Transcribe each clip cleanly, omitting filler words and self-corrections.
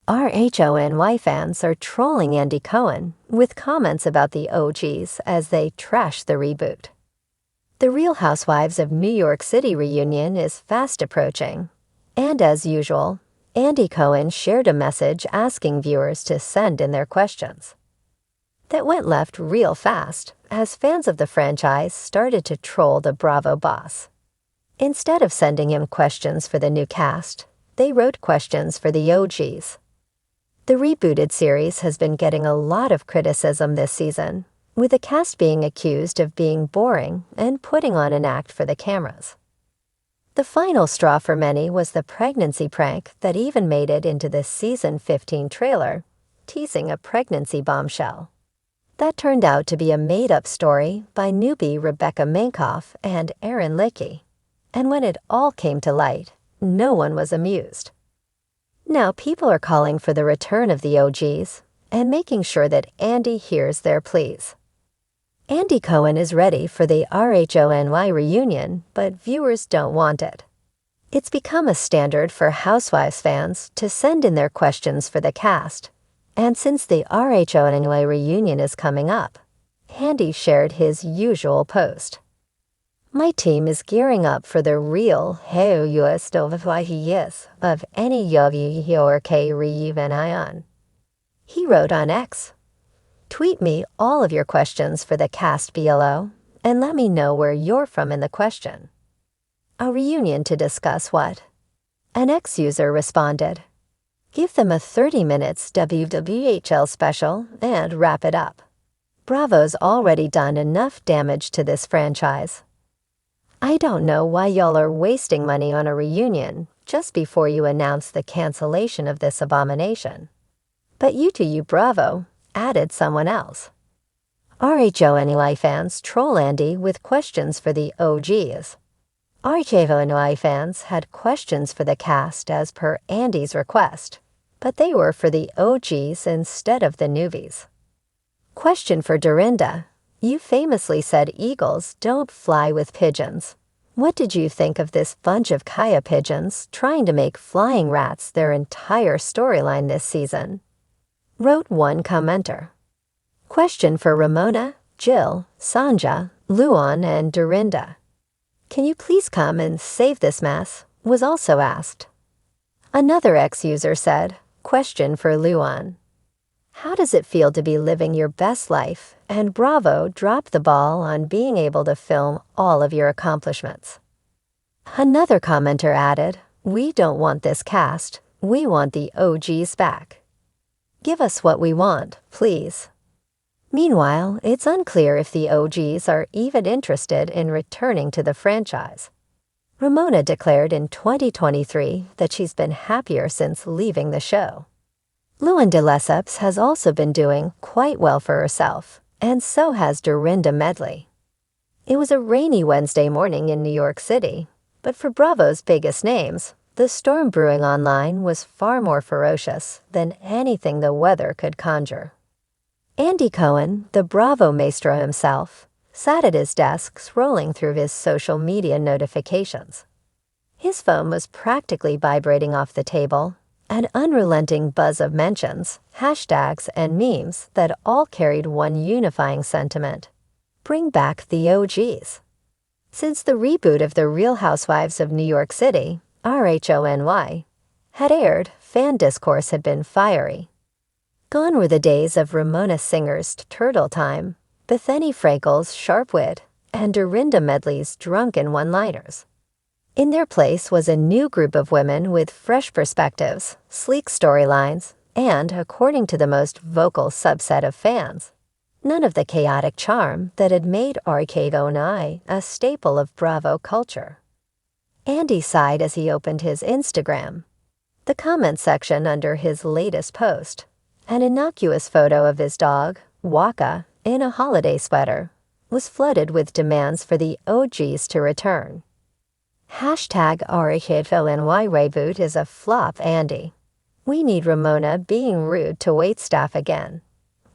RHONY fans are trolling Andy Cohen with comments about the OGs as they trash the reboot. The Real Housewives of New York City reunion is fast approaching, and as usual, Andy Cohen shared a message asking viewers to send in their questions. That went left real fast as fans of the franchise started to troll the Bravo boss. Instead of sending him questions for the new cast, they wrote questions for the OGs. The rebooted series has been getting a lot of criticism this season, with the cast being accused of being boring and putting on an act for the cameras. The final straw for many was the pregnancy prank that even made it into the Season 15 trailer, teasing a pregnancy bombshell. That turned out to be a made-up story by newbie Rebecca Minkoff and Aaron Lickey, and when it all came to light, no one was amused. Now people are calling for the return of the OGs and making sure that Andy hears their pleas. Andy Cohen is ready for the RHONY reunion, but viewers don't want it. It's become a standard for Housewives fans to send in their questions for the cast, and since the RHONY reunion is coming up, Andy shared his usual post. My team is gearing up for the real Housewives of any York reunion. He wrote on X, "Tweet me all of your questions for the cast below and let me know where you're from in the question. A reunion to discuss what?" An X user responded, "Give them a 30 minutes WWHL special and wrap it up. Bravo's already done enough damage to this franchise. I don't know why y'all are wasting money on a reunion just before you announce the cancellation of this abomination. But you Bravo," added someone else. RHONY fans troll Andy with questions for the OGs. RHONY fans had questions for the cast as per Andy's request, but they were for the OGs instead of the newbies. Question for Dorinda. You famously said eagles don't fly with pigeons. What did you think of this bunch of Kaya pigeons trying to make flying rats their entire storyline this season? Wrote one commenter. Question for Ramona, Jill, Sanja, Luan, and Dorinda. Can you please come and save this mess? Was also asked. Another ex-user said, question for Luan. How does it feel to be living your best life and Bravo dropped the ball on being able to film all of your accomplishments? Another commenter added, we don't want this cast, we want the OGs back. Give us what we want, please. Meanwhile, it's unclear if the OGs are even interested in returning to the franchise. Ramona declared in 2023 that she's been happier since leaving the show. Luan de Lesseps has also been doing quite well for herself, and so has Dorinda Medley. It was a rainy Wednesday morning in New York City, but for Bravo's biggest names, the storm brewing online was far more ferocious than anything the weather could conjure. Andy Cohen, the Bravo maestro himself, sat at his desk scrolling through his social media notifications. His phone was practically vibrating off the table, an unrelenting buzz of mentions, hashtags, and memes that all carried one unifying sentiment: bring back the OGs. Since the reboot of The Real Housewives of New York City, RHONY, had aired, fan discourse had been fiery. Gone were the days of Ramona Singer's turtle time, Bethany Frankel's sharp wit, and Dorinda Medley's drunken one-liners. In their place was a new group of women with fresh perspectives, sleek storylines, and, according to the most vocal subset of fans, none of the chaotic charm that had made RHONY a staple of Bravo culture. Andy sighed as he opened his Instagram. The comment section under his latest post, an innocuous photo of his dog, Waka, in a holiday sweater, was flooded with demands for the OGs to return. Hashtag RHONY Reboot is a flop, Andy. We need Ramona being rude to waitstaff again.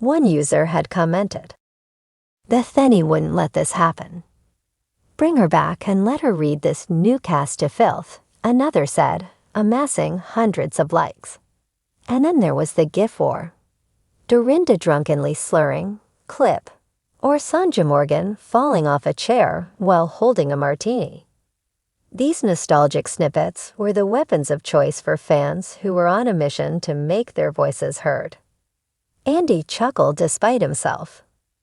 One user had commented. Bethany wouldn't let this happen. Bring her back and let her read this new cast to filth, another said, amassing hundreds of likes. And then there was the GIF war. Dorinda drunkenly slurring, clip, or Sanja Morgan falling off a chair while holding a martini. These nostalgic snippets were the weapons of choice for fans who were on a mission to make their voices heard. Andy chuckled despite himself.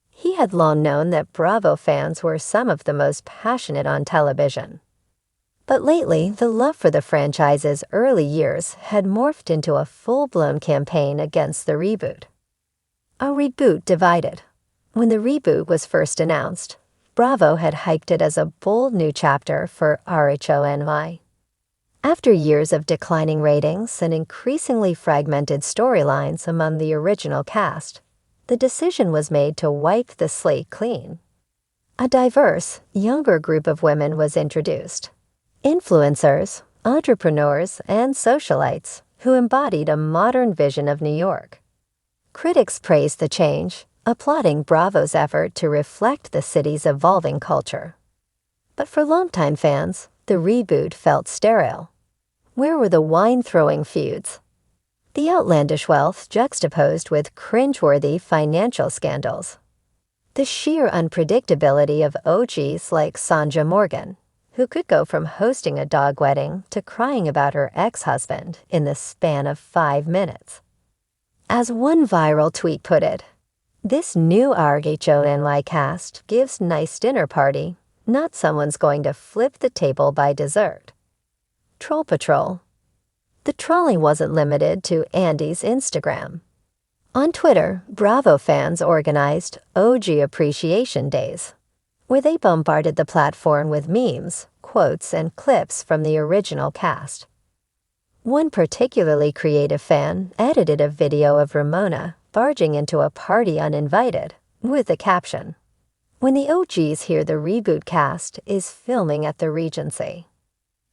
He had long known that Bravo fans were some of the most passionate on television. But lately, the love for the franchise's early years had morphed into a full-blown campaign against the reboot. A reboot divided. When the reboot was first announced, Bravo had hyped it as a bold new chapter for RHONY. After years of declining ratings and increasingly fragmented storylines among the original cast, the decision was made to wipe the slate clean. A diverse, younger group of women was introduced. Influencers, entrepreneurs, and socialites who embodied a modern vision of New York. Critics praised the change, applauding Bravo's effort to reflect the city's evolving culture. But for longtime fans, the reboot felt sterile. Where were the wine-throwing feuds? The outlandish wealth juxtaposed with cringeworthy financial scandals. The sheer unpredictability of OGs like Sanja Morgan, who could go from hosting a dog wedding to crying about her ex-husband in the span of 5 minutes. As one viral tweet put it, "This new RHONY cast gives nice dinner party, not someone's going to flip the table by dessert." Troll Patrol. The trolling wasn't limited to Andy's Instagram. On Twitter, Bravo fans organized OG Appreciation Days, where they bombarded the platform with memes, quotes, and clips from the original cast. One particularly creative fan edited a video of Ramona barging into a party uninvited, with the caption, "When the OGs hear the reboot cast is filming at the Regency."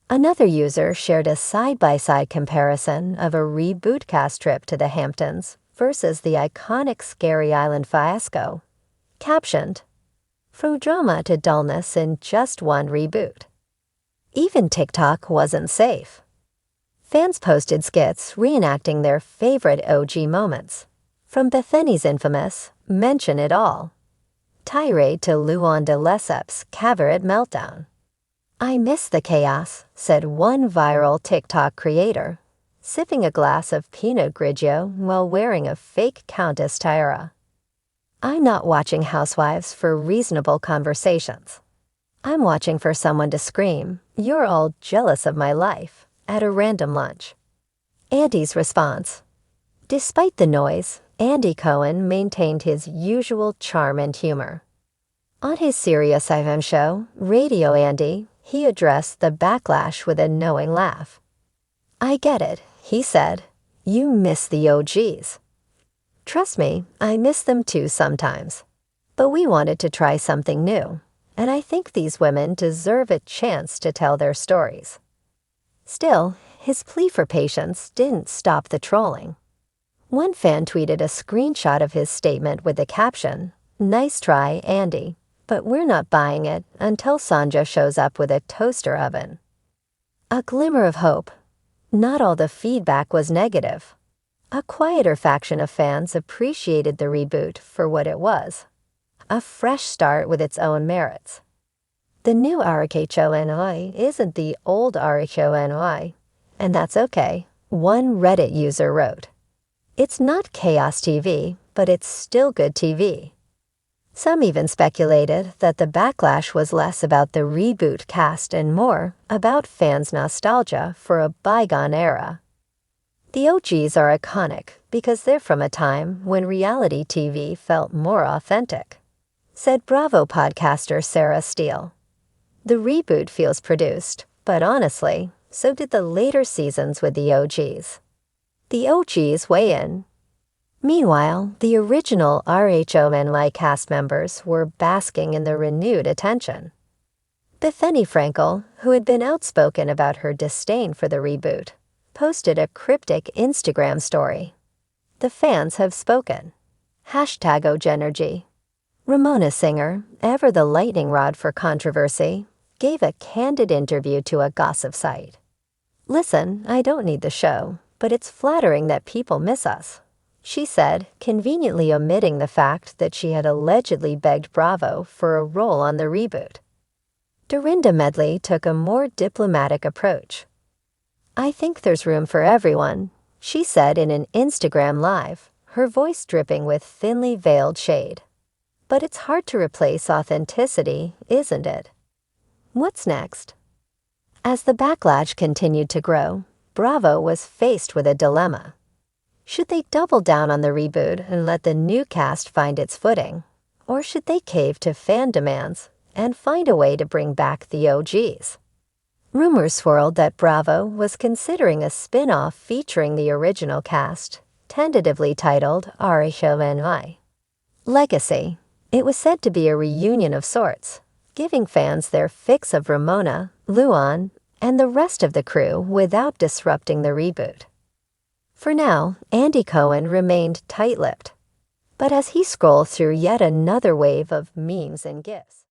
Another user shared a side-by-side comparison of a reboot cast trip to the Hamptons versus the iconic Scary Island fiasco, captioned, "From drama to dullness in just one reboot." Even TikTok wasn't safe. Fans posted skits reenacting their favorite OG moments, from Bethany's infamous "Mention It All" tirade to Luan de Lesseps' cabaret meltdown. "I miss the chaos," said one viral TikTok creator, sipping a glass of Pinot Grigio while wearing a fake Countess tiara. "I'm not watching Housewives for reasonable conversations. I'm watching for someone to scream, 'You're all jealous of my life,' at a random lunch." Andy's response. Despite the noise, Andy Cohen maintained his usual charm and humor. On his Sirius XM show, Radio Andy, he addressed the backlash with a knowing laugh. "I get it," he said. "You miss the OGs. Trust me, I miss them too sometimes. But we wanted to try something new, and I think these women deserve a chance to tell their stories." Still, his plea for patience didn't stop the trolling. One fan tweeted a screenshot of his statement with the caption, "Nice try, Andy, but we're not buying it until Sanja shows up with a toaster oven." A glimmer of hope. Not all the feedback was negative. A quieter faction of fans appreciated the reboot for what it was, a fresh start with its own merits. The new RHONY isn't the old RHONY, and that's okay, one Reddit user wrote. "It's not chaos TV, but it's still good TV." Some even speculated that the backlash was less about the reboot cast and more about fans' nostalgia for a bygone era. The OGs are iconic because they're from a time when reality TV felt more authentic, said Bravo podcaster Sarah Steele. The reboot feels produced, but honestly, so did the later seasons with the OGs. The OGs weigh in. Meanwhile, the original RHONY cast members were basking in the renewed attention. Bethany Frankel, who had been outspoken about her disdain for the reboot, posted a cryptic Instagram story. "The fans have spoken. #OGenergy." Ramona Singer, ever the lightning rod for controversy, gave a candid interview to a gossip site. "Listen, I don't need the show, but it's flattering that people miss us," she said, conveniently omitting the fact that she had allegedly begged Bravo for a role on the reboot. Dorinda Medley took a more diplomatic approach. "I think there's room for everyone," she said in an Instagram Live, her voice dripping with thinly veiled shade. "But it's hard to replace authenticity, isn't it?" What's next? As the backlash continued to grow, Bravo was faced with a dilemma. Should they double down on the reboot and let the new cast find its footing? Or should they cave to fan demands and find a way to bring back the OGs? Rumors swirled that Bravo was considering a spin-off featuring the original cast, tentatively titled RHONY. Legacy. It was said to be a reunion of sorts, giving fans their fix of Ramona, Luan, and the rest of the crew without disrupting the reboot. For now, Andy Cohen remained tight-lipped. But as he scrolled through yet another wave of memes and GIFs,